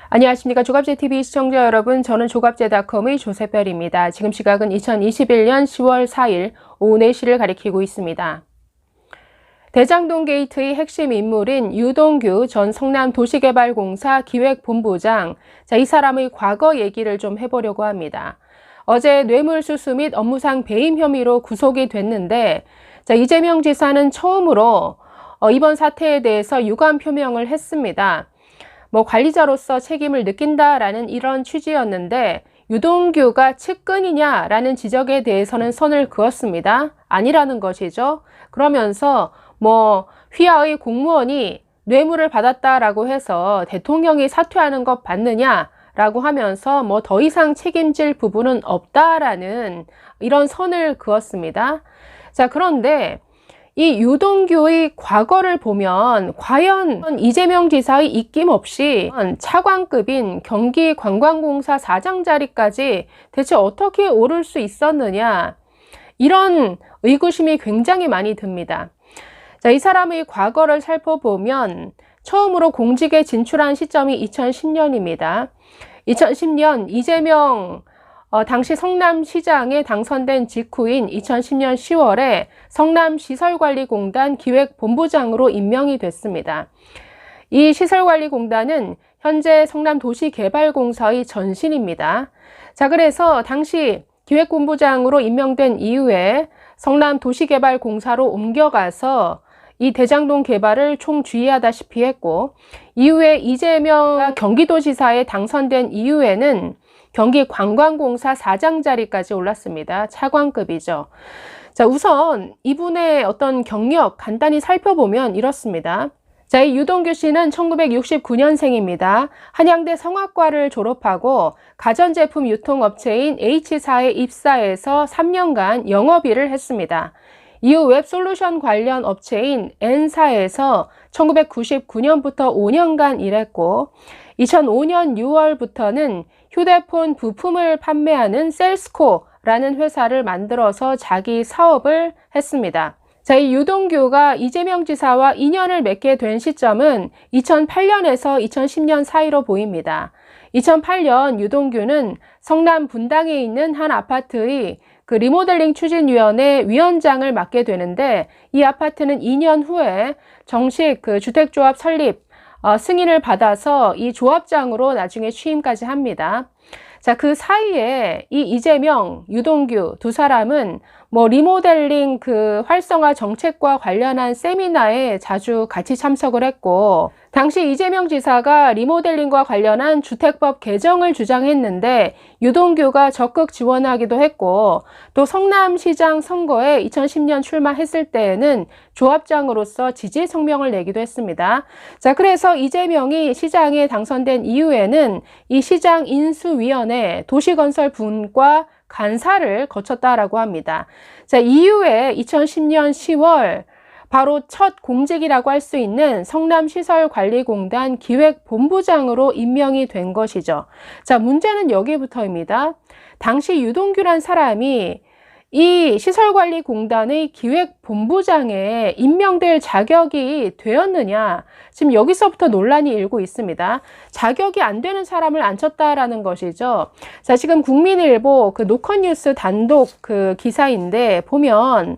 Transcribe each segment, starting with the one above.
안녕하십니까. 조갑제TV 시청자 여러분, 저는 조갑제닷컴의 조세별입니다. 지금 시각은 2021년 10월 4일 오후 4시를 가리키고 있습니다. 대장동 게이트의 핵심 인물인 유동규 전 성남도시개발공사 기획본부장, 이 사람의 과거 얘기를 좀 해보려고 합니다. 어제 뇌물수수 및 업무상 배임 혐의로 구속이 됐는데, 이재명 지사는 처음으로 이번 사태에 대해서 유감 표명을 했습니다. 관리자로서 책임을 느낀다라는 이런 취지였는데, 유동규가 측근이냐라는 지적에 대해서는 선을 그었습니다. 아니라는 것이죠. 그러면서 휘하의 공무원이 뇌물을 받았다라고 해서 대통령이 사퇴하는 것 맞느냐라고 하면서 더 이상 책임질 부분은 없다라는 이런 선을 그었습니다. 그런데 이 유동규의 과거를 보면 과연 이재명 지사의 입김 없이 차관급인 경기관광공사 사장 자리까지 대체 어떻게 오를 수 있었느냐, 이런 의구심이 굉장히 많이 듭니다. 이 사람의 과거를 살펴보면 처음으로 공직에 진출한 시점이 2010년입니다. 2010년 이재명 당시 성남시장에 당선된 직후인 2010년 10월에 성남시설관리공단 기획본부장으로 임명이 됐습니다. 이 시설관리공단은 현재 성남도시개발공사의 전신입니다. 그래서 당시 기획본부장으로 임명된 이후에 성남도시개발공사로 옮겨가서 이 대장동 개발을 총주의하다시피 했고, 이후에 이재명 경기도지사에 당선된 이후에는 경기관광공사 사장 자리까지 올랐습니다. 차관급이죠. 우선 이분의 어떤 경력 간단히 살펴보면 이렇습니다. 이 유동규 씨는 1969년생입니다. 한양대 성악과를 졸업하고 가전제품 유통업체인 H사에 입사해서 3년간 영업일을 했습니다. 이후 웹솔루션 관련 업체인 N사에서 1999년부터 5년간 일했고, 2005년 6월부터는 휴대폰 부품을 판매하는 셀스코라는 회사를 만들어서 자기 사업을 했습니다. 이 유동규가 이재명 지사와 인연을 맺게 된 시점은 2008년에서 2010년 사이로 보입니다. 2008년 유동규는 성남 분당에 있는 한 아파트의 리모델링 추진위원회 위원장을 맡게 되는데, 이 아파트는 2년 후에 정식 주택조합 설립 승인을 받아서 이 조합장으로 나중에 취임까지 합니다. 그 사이에 이 이재명, 유동규 두 사람은 리모델링 활성화 정책과 관련한 세미나에 자주 같이 참석을 했고, 당시 이재명 지사가 리모델링과 관련한 주택법 개정을 주장했는데 유동규가 적극 지원하기도 했고, 또 성남시장 선거에 2010년 출마했을 때에는 조합장으로서 지지 성명을 내기도 했습니다. 그래서 이재명이 시장에 당선된 이후에는 이 시장 인수위원회 도시건설분과 간사를 거쳤다라고 합니다. 이후에 2010년 10월 바로 첫 공직이라고 할 수 있는 성남시설관리공단 기획본부장으로 임명이 된 것이죠. 문제는 여기부터입니다. 당시 유동규란 사람이 이 시설관리공단의 기획본부장에 임명될 자격이 되었느냐, 지금 여기서부터 논란이 일고 있습니다. 자격이 안 되는 사람을 앉혔다라는 것이죠. 지금 국민일보 노컷뉴스 단독 기사인데 보면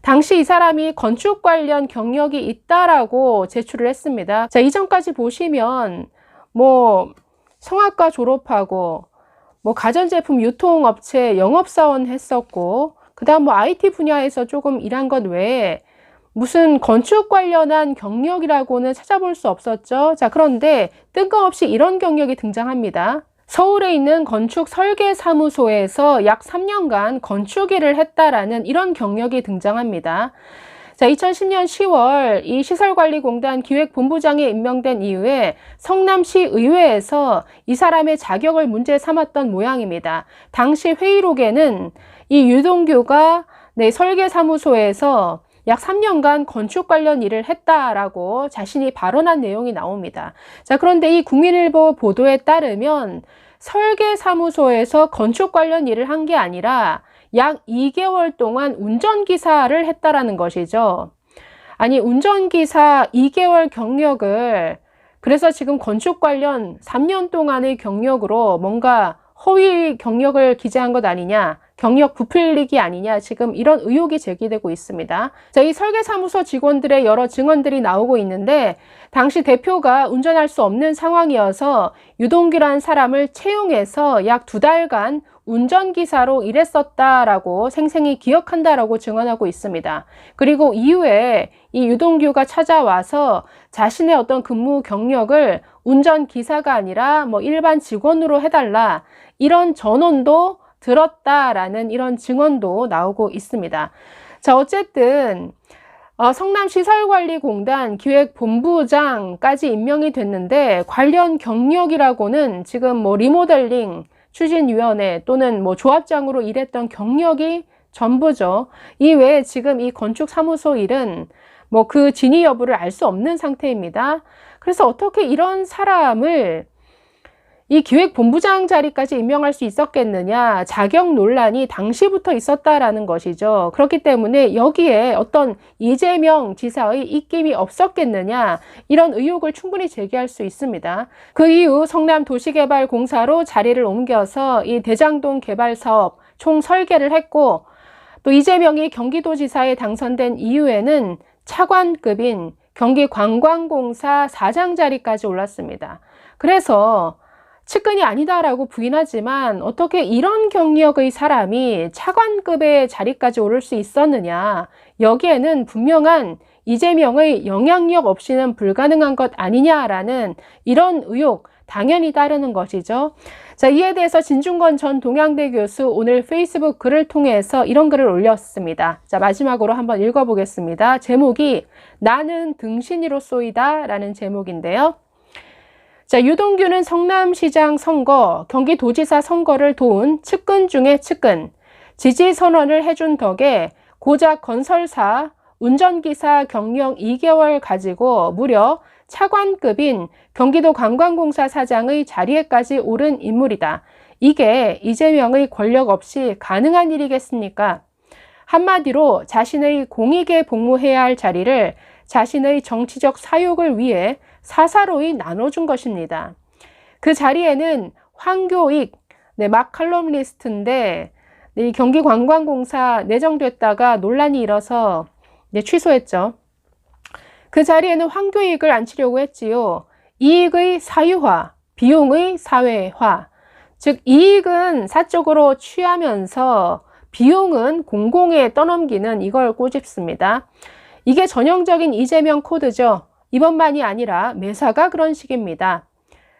당시 이 사람이 건축 관련 경력이 있다라고 제출을 했습니다. 이전까지 보시면 성악과 졸업하고 가전제품 유통업체 영업사원 했었고, 그 다음 IT 분야에서 조금 일한 것 외에 무슨 건축 관련한 경력이라고는 찾아볼 수 없었죠. 그런데 뜬금없이 이런 경력이 등장합니다. 서울에 있는 건축 설계 사무소에서 약 3년간 건축 일을 했다라는 이런 경력이 등장합니다. 2010년 10월 이 시설관리공단 기획본부장에 임명된 이후에 성남시 의회에서 이 사람의 자격을 문제 삼았던 모양입니다. 당시 회의록에는 이 유동규가 설계사무소에서 약 3년간 건축 관련 일을 했다라고 자신이 발언한 내용이 나옵니다. 그런데 이 국민일보 보도에 따르면 설계사무소에서 건축 관련 일을 한 게 아니라 약 2개월 동안 운전기사를 했다라는 것이죠. 아니, 운전기사 2개월 경력을 그래서 지금 건축 관련 3년 동안의 경력으로 뭔가 허위 경력을 기재한 것 아니냐, 경력 부풀리기 아니냐, 지금 이런 의혹이 제기되고 있습니다. 자, 이 설계사무소 직원들의 여러 증언들이 나오고 있는데, 당시 대표가 운전할 수 없는 상황이어서 유동규라는 사람을 채용해서 약 2달간 운전기사로 일했었다라고 생생히 기억한다라고 증언하고 있습니다. 그리고 이후에 이 유동규가 찾아와서 자신의 어떤 근무 경력을 운전기사가 아니라 뭐 일반 직원으로 해달라, 이런 전원도 들었다라는 이런 증언도 나오고 있습니다. 자, 어쨌든 성남시설관리공단 기획본부장까지 임명이 됐는데, 관련 경력이라고는 지금 뭐 리모델링 추진위원회 또는 뭐 조합장으로 일했던 경력이 전부죠. 이외에 지금 이 건축사무소 일은 뭐 그 진위 여부를 알 수 없는 상태입니다. 그래서 어떻게 이런 사람을 이 기획본부장 자리까지 임명할 수 있었겠느냐, 자격 논란이 당시부터 있었다라는 것이죠. 그렇기 때문에 여기에 어떤 이재명 지사의 입김이 없었겠느냐, 이런 의혹을 충분히 제기할 수 있습니다. 그 이후 성남도시개발공사로 자리를 옮겨서 이 대장동 개발 사업 총 설계를 했고, 또 이재명이 경기도지사에 당선된 이후에는 차관급인 경기관광공사 사장 자리까지 올랐습니다. 그래서 측근이 아니다라고 부인하지만 어떻게 이런 경력의 사람이 차관급의 자리까지 오를 수 있었느냐, 여기에는 분명한 이재명의 영향력 없이는 불가능한 것 아니냐라는 이런 의혹 당연히 따르는 것이죠. 자, 이에 대해서 진중권 전 동양대 교수 오늘 페이스북 글을 통해서 이런 글을 올렸습니다. 자, 마지막으로 한번 읽어보겠습니다. 제목이 나는 등신이로쏘이다 라는 제목인데요. 자, 유동규는 성남시장 선거, 경기도지사 선거를 도운 측근 중의 측근, 지지 선언을 해준 덕에 고작 건설사, 운전기사 경력 2개월 가지고 무려 차관급인 경기도 관광공사 사장의 자리에까지 오른 인물이다. 이게 이재명의 권력 없이 가능한 일이겠습니까? 한마디로 자신의 공익에 복무해야 할 자리를 자신의 정치적 사욕을 위해 사사로이 나눠준 것입니다. 그 자리에는 황교익, 막 칼럼니스트인데 이 경기관광공사 내정됐다가 논란이 일어서 취소했죠. 그 자리에는 황교익을 앉히려고 했지요. 이익의 사유화, 비용의 사회화. 즉 이익은 사적으로 취하면서 비용은 공공에 떠넘기는, 이걸 꼬집습니다. 이게 전형적인 이재명 코드죠. 이번만이 아니라 매사가 그런 식입니다.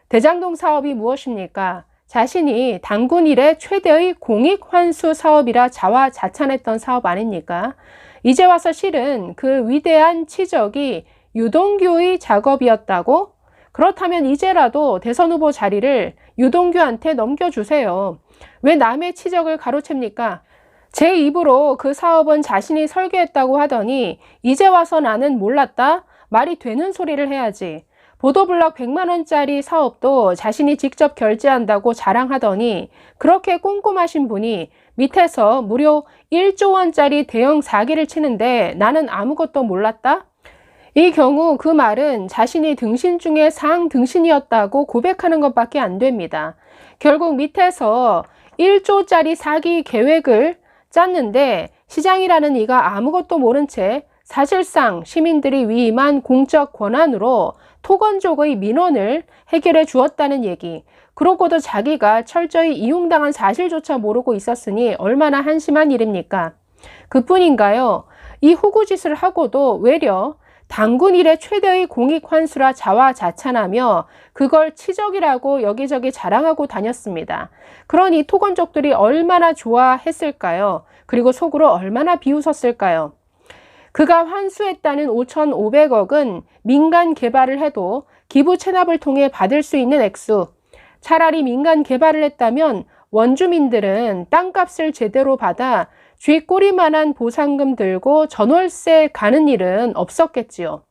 대장동 사업이 무엇입니까? 자신이 당군 이래 최대의 공익 환수 사업이라 자화자찬했던 사업 아닙니까? 이제 와서 실은 그 위대한 치적이 유동규의 작업이었다고? 그렇다면 이제라도 대선 후보 자리를 유동규한테 넘겨주세요. 왜 남의 치적을 가로챕니까? 제 입으로 그 사업은 자신이 설계했다고 하더니 이제 와서 나는 몰랐다? 말이 되는 소리를 해야지. 보도블럭 100만원짜리 사업도 자신이 직접 결제한다고 자랑하더니 그렇게 꼼꼼하신 분이 밑에서 무려 1조 원짜리 대형 사기를 치는데 나는 아무것도 몰랐다? 이 경우 그 말은 자신이 등신 중에 상등신이었다고 고백하는 것밖에 안 됩니다. 결국 밑에서 1조짜리 사기 계획을 짰는데 시장이라는 이가 아무것도 모른 채 사실상 시민들이 위임한 공적 권한으로 토건족의 민원을 해결해 주었다는 얘기. 그러고도 자기가 철저히 이용당한 사실조차 모르고 있었으니 얼마나 한심한 일입니까? 그뿐인가요? 이 호구짓을 하고도 외려 당군 일의 최대의 공익 환수라 자화자찬하며 그걸 치적이라고 여기저기 자랑하고 다녔습니다. 그러니 토건족들이 얼마나 좋아했을까요? 그리고 속으로 얼마나 비웃었을까요? 그가 환수했다는 5,500억은 민간 개발을 해도 기부 체납을 통해 받을 수 있는 액수. 차라리 민간 개발을 했다면 원주민들은 땅값을 제대로 받아 쥐꼬리만한 보상금 들고 전월세 가는 일은 없었겠지요.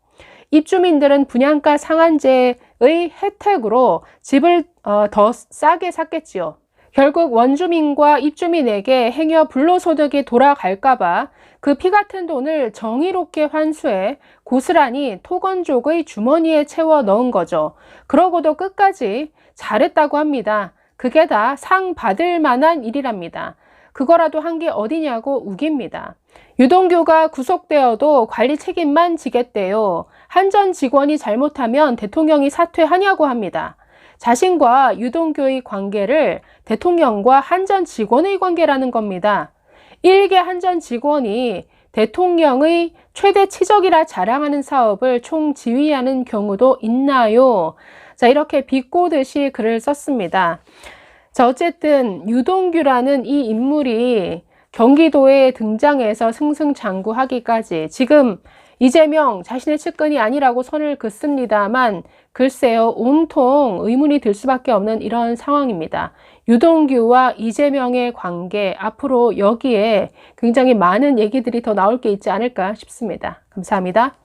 입주민들은 분양가 상한제의 혜택으로 집을 더 싸게 샀겠지요. 결국 원주민과 입주민에게 행여 불로소득이 돌아갈까봐 그 피 같은 돈을 정의롭게 환수해 고스란히 토건족의 주머니에 채워 넣은 거죠. 그러고도 끝까지 잘했다고 합니다. 그게 다 상 받을 만한 일이랍니다. 그거라도 한 게 어디냐고 우깁니다. 유동규가 구속되어도 관리 책임만 지겠대요. 한 전 직원이 잘못하면 대통령이 사퇴하냐고 합니다. 자신과 유동규의 관계를 대통령과 한 전 직원의 관계라는 겁니다. 일개 한 전 직원이 대통령의 최대 치적이라 자랑하는 사업을 총지휘하는 경우도 있나요? 자, 이렇게 비꼬듯이 글을 썼습니다. 자, 어쨌든 유동규라는 이 인물이 경기도에 등장해서 승승장구하기까지 지금 이재명 자신의 측근이 아니라고 선을 긋습니다만 글쎄요, 온통 의문이 들 수밖에 없는 이런 상황입니다. 유동규와 이재명의 관계, 앞으로 여기에 굉장히 많은 얘기들이 더 나올 게 있지 않을까 싶습니다. 감사합니다.